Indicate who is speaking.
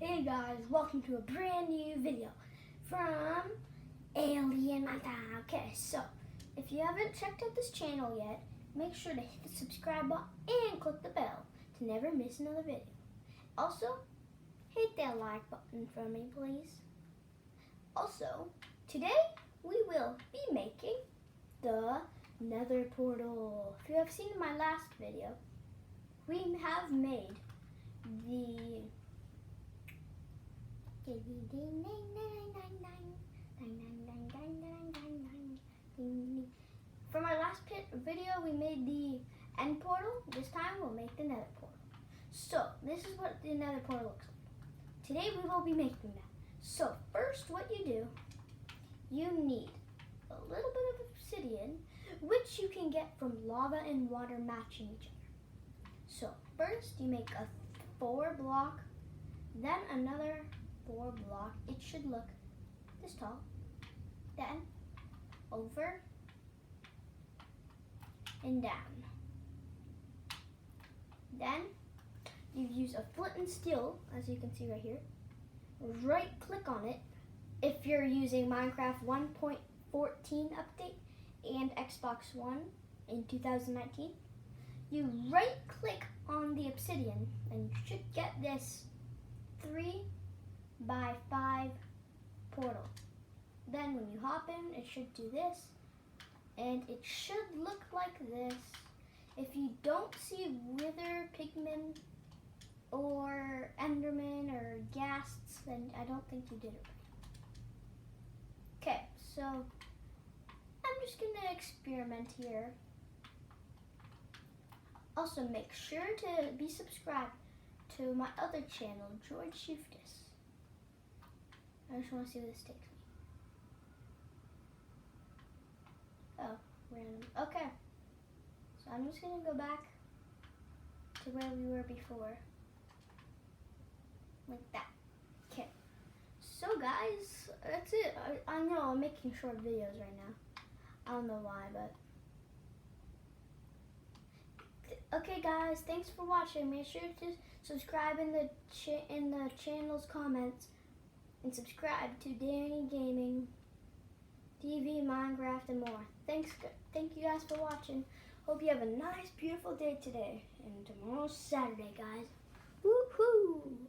Speaker 1: Hey guys, welcome to a brand new video from Alien Minecraft. Okay, so if you haven't checked out this channel yet, make sure to hit the subscribe button and click the bell to never miss another video. Also, hit that like button for me, please. Also, today we will be making the nether portal. If you have seen my last video, we have made the from our last video, we made the end portal. This time we'll make the nether portal. So this is what the nether portal looks like. Today we will be making that. So first what you do, you need a little bit of obsidian, which you can get from lava and water matching each other. So first you make a 4 block, then another 4 block. It should look this tall. Then over and down. Then you use a flint and steel, as you can see right here. Right click on it if you're using Minecraft 1.14 update and Xbox One in 2019. You right click on the obsidian and you should get this 3x5 portal. Then when you hop in, it should do this, and it should look like this. If you don't see wither pigmen or enderman or ghasts, then I don't think you did it right. Okay, so I'm just gonna experiment here. Also, make sure to be subscribed to my other channel, George Shiftus. I just want to see where this takes me. Oh, random. Okay. So I'm just going to go back to where we were before. Like that. Okay. So guys, that's it. I know I'm making short videos right now. I don't know why, but... Okay guys, thanks for watching. Make sure to subscribe in the channel's comments and subscribe to Danny Gaming, TV, Minecraft, and more. Thank you guys for watching. Hope you have a nice, beautiful day today. And tomorrow's Saturday, guys. Woohoo!